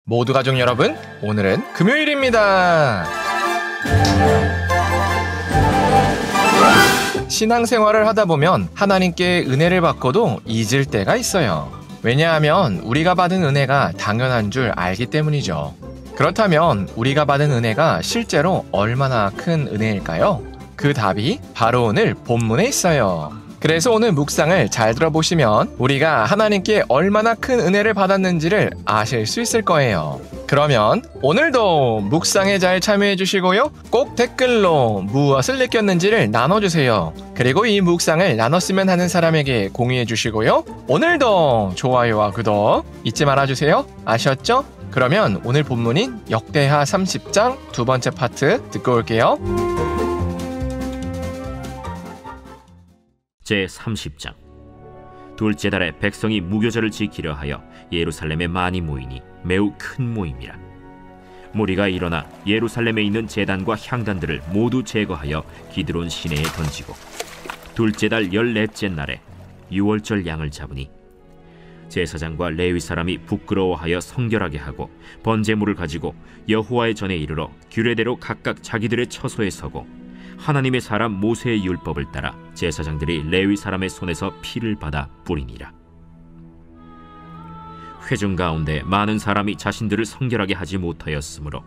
모두 가족 여러분, 오늘은 금요일입니다. 신앙생활을 하다 보면 하나님께 은혜를 받고도 잊을 때가 있어요. 왜냐하면 우리가 받은 은혜가 당연한 줄 알기 때문이죠. 그렇다면 우리가 받은 은혜가 실제로 얼마나 큰 은혜일까요? 그 답이 바로 오늘 본문에 있어요. 그래서 오늘 묵상을 잘 들어보시면 우리가 하나님께 얼마나 큰 은혜를 받았는지를 아실 수 있을 거예요. 그러면 오늘도 묵상에 잘 참여해 주시고요. 꼭 댓글로 무엇을 느꼈는지를 나눠주세요. 그리고 이 묵상을 나눴으면 하는 사람에게 공유해 주시고요. 오늘도 좋아요와 구독 잊지 말아주세요. 아셨죠? 그러면 오늘 본문인 역대하 30장 두 번째 파트 듣고 올게요. 제30장. 둘째 달에 백성이 무교절을 지키려 하여 예루살렘에 많이 모이니 매우 큰 모임이라. 무리가 일어나 예루살렘에 있는 제단과 향단들을 모두 제거하여 기드론 시내에 던지고, 둘째 달 14째 날에 유월절 양을 잡으니 제사장과 레위 사람이 부끄러워하여 성결하게 하고 번제물을 가지고 여호와의 전에 이르러 규례대로 각각 자기들의 처소에 서고, 하나님의 사람 모세의 율법을 따라 제사장들이 레위 사람의 손에서 피를 받아 뿌리니라. 회중 가운데 많은 사람이 자신들을 성결하게 하지 못하였으므로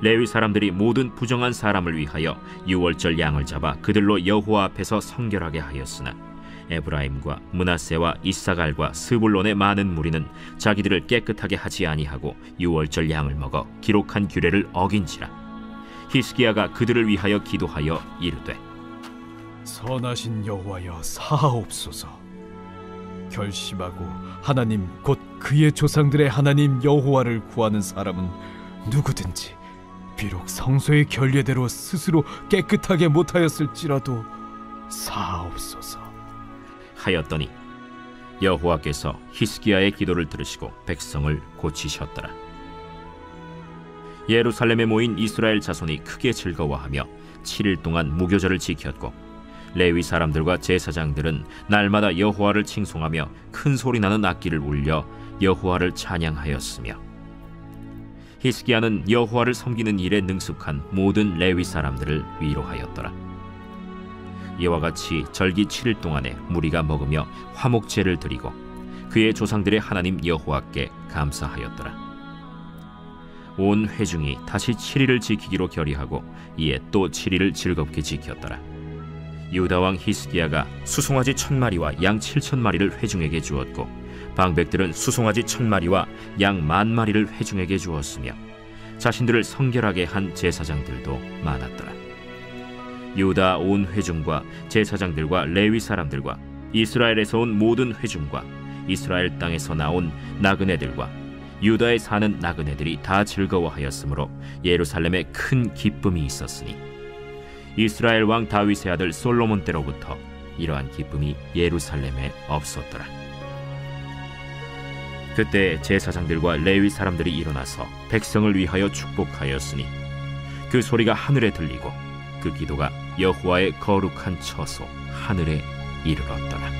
레위 사람들이 모든 부정한 사람을 위하여 유월절 양을 잡아 그들로 여호와 앞에서 성결하게 하였으나, 에브라임과 므낫세와 이사갈과 스불론의 많은 무리는 자기들을 깨끗하게 하지 아니하고 유월절 양을 먹어 기록한 규례를 어긴지라. 히스기야가 그들을 위하여 기도하여 이르되, 선하신 여호와여 사하옵소서. 결심하고 하나님 곧 그의 조상들의 하나님 여호와를 구하는 사람은 누구든지 비록 성소의 결례대로 스스로 깨끗하게 못하였을지라도 사하옵소서 하였더니 여호와께서 히스기야의 기도를 들으시고 백성을 고치셨더라. 예루살렘에 모인 이스라엘 자손이 크게 즐거워하며 7일 동안 무교절을 지켰고, 레위 사람들과 제사장들은 날마다 여호와를 칭송하며 큰 소리 나는 악기를 울려 여호와를 찬양하였으며, 히스기야는 여호와를 섬기는 일에 능숙한 모든 레위 사람들을 위로하였더라. 이와 같이 절기 7일 동안에 무리가 먹으며 화목제를 드리고 그의 조상들의 하나님 여호와께 감사하였더라. 온 회중이 다시 7일을 지키기로 결의하고 이에 또 7일을 즐겁게 지켰더라. 유다 왕 히스기야가 수송아지 1000마리와 양 7000마리를 회중에게 주었고, 방백들은 수송아지 1000마리와 양 10,000마리를 회중에게 주었으며, 자신들을 성결하게 한 제사장들도 많았더라. 유다 온 회중과 제사장들과 레위 사람들과 이스라엘에서 온 모든 회중과 이스라엘 땅에서 나온 나그네들과 유다에 사는 나그네들이 다 즐거워하였으므로 예루살렘에 큰 기쁨이 있었으니, 이스라엘 왕 다윗의 아들 솔로몬 때로부터 이러한 기쁨이 예루살렘에 없었더라. 그때 제사장들과 레위 사람들이 일어나서 백성을 위하여 축복하였으니, 그 소리가 하늘에 들리고 그 기도가 여호와의 거룩한 처소 하늘에 이르렀더라.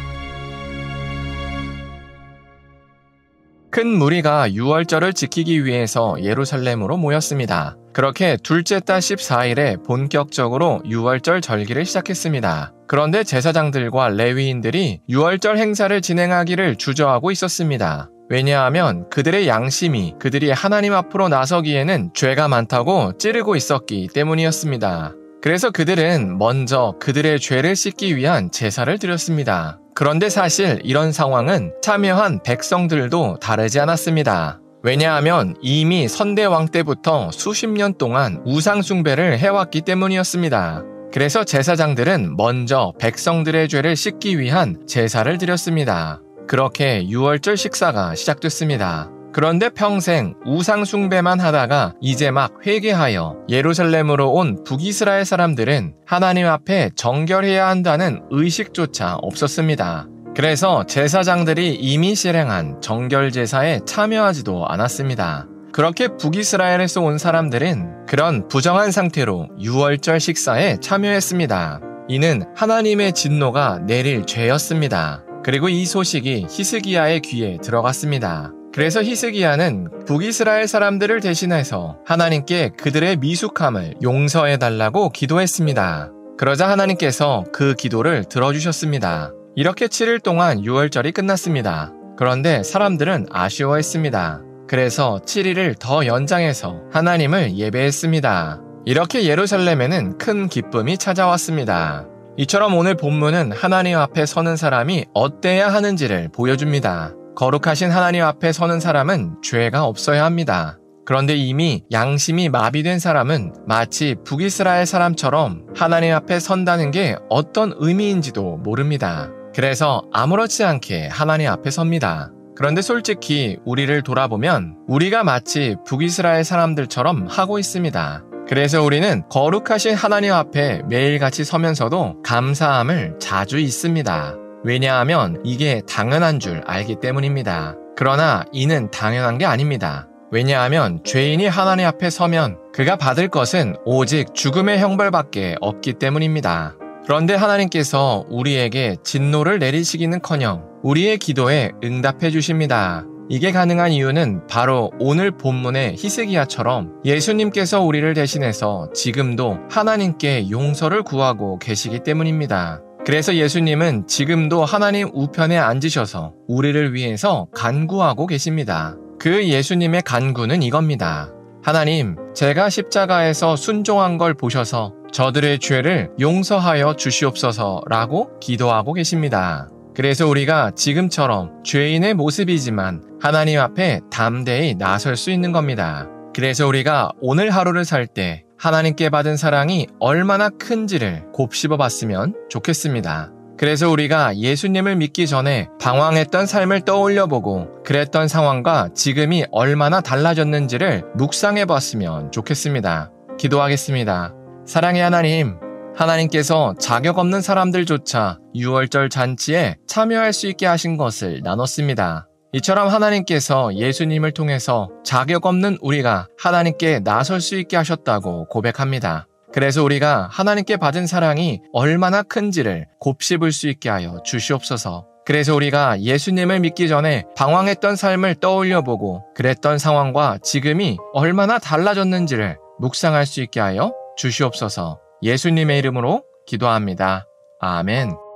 큰 무리가 유월절을 지키기 위해서 예루살렘으로 모였습니다. 그렇게 둘째 달 14일에 본격적으로 유월절 절기를 시작했습니다. 그런데 제사장들과 레위인들이 유월절 행사를 진행하기를 주저하고 있었습니다. 왜냐하면 그들의 양심이 그들이 하나님 앞으로 나서기에는 죄가 많다고 찌르고 있었기 때문이었습니다. 그래서 그들은 먼저 그들의 죄를 씻기 위한 제사를 드렸습니다. 그런데 사실 이런 상황은 참여한 백성들도 다르지 않았습니다. 왜냐하면 이미 선대왕 때부터 수십 년 동안 우상 숭배를 해왔기 때문이었습니다. 그래서 제사장들은 먼저 백성들의 죄를 씻기 위한 제사를 드렸습니다. 그렇게 유월절 식사가 시작됐습니다. 그런데 평생 우상 숭배만 하다가 이제 막 회개하여 예루살렘으로 온 북이스라엘 사람들은 하나님 앞에 정결해야 한다는 의식조차 없었습니다. 그래서 제사장들이 이미 실행한 정결 제사에 참여하지도 않았습니다. 그렇게 북이스라엘에서 온 사람들은 그런 부정한 상태로 유월절 식사에 참여했습니다. 이는 하나님의 진노가 내릴 죄였습니다. 그리고 이 소식이 히스기야의 귀에 들어갔습니다. 그래서 히스기야는 북이스라엘 사람들을 대신해서 하나님께 그들의 미숙함을 용서해달라고 기도했습니다. 그러자 하나님께서 그 기도를 들어주셨습니다. 이렇게 7일 동안 유월절이 끝났습니다. 그런데 사람들은 아쉬워했습니다. 그래서 7일을 더 연장해서 하나님을 예배했습니다. 이렇게 예루살렘에는 큰 기쁨이 찾아왔습니다. 이처럼 오늘 본문은 하나님 앞에 서는 사람이 어때야 하는지를 보여줍니다. 거룩하신 하나님 앞에 서는 사람은 죄가 없어야 합니다. 그런데 이미 양심이 마비된 사람은 마치 북이스라엘 사람처럼 하나님 앞에 선다는 게 어떤 의미인지도 모릅니다. 그래서 아무렇지 않게 하나님 앞에 섭니다. 그런데 솔직히 우리를 돌아보면 우리가 마치 북이스라엘 사람들처럼 하고 있습니다. 그래서 우리는 거룩하신 하나님 앞에 매일같이 서면서도 감사함을 자주 잊습니다. 왜냐하면 이게 당연한 줄 알기 때문입니다. 그러나 이는 당연한 게 아닙니다. 왜냐하면 죄인이 하나님 앞에 서면 그가 받을 것은 오직 죽음의 형벌밖에 없기 때문입니다. 그런데 하나님께서 우리에게 진노를 내리시기는커녕 우리의 기도에 응답해 주십니다. 이게 가능한 이유는 바로 오늘 본문의 히스기야처럼 예수님께서 우리를 대신해서 지금도 하나님께 용서를 구하고 계시기 때문입니다. 그래서 예수님은 지금도 하나님 우편에 앉으셔서 우리를 위해서 간구하고 계십니다. 그 예수님의 간구는 이겁니다. 하나님, 제가 십자가에서 순종한 걸 보셔서 저들의 죄를 용서하여 주시옵소서라고 기도하고 계십니다. 그래서 우리가 지금처럼 죄인의 모습이지만 하나님 앞에 담대히 나설 수 있는 겁니다. 그래서 우리가 오늘 하루를 살 때 하나님께 받은 사랑이 얼마나 큰지를 곱씹어 봤으면 좋겠습니다. 그래서 우리가 예수님을 믿기 전에 방황했던 삶을 떠올려보고 그랬던 상황과 지금이 얼마나 달라졌는지를 묵상해 봤으면 좋겠습니다. 기도하겠습니다. 사랑의 하나님, 하나님께서 자격 없는 사람들조차 유월절 잔치에 참여할 수 있게 하신 것을 나눴습니다. 이처럼 하나님께서 예수님을 통해서 자격 없는 우리가 하나님께 나설 수 있게 하셨다고 고백합니다. 그래서 우리가 하나님께 받은 사랑이 얼마나 큰지를 곱씹을 수 있게 하여 주시옵소서. 그래서 우리가 예수님을 믿기 전에 방황했던 삶을 떠올려보고 그랬던 상황과 지금이 얼마나 달라졌는지를 묵상할 수 있게 하여 주시옵소서. 예수님의 이름으로 기도합니다. 아멘.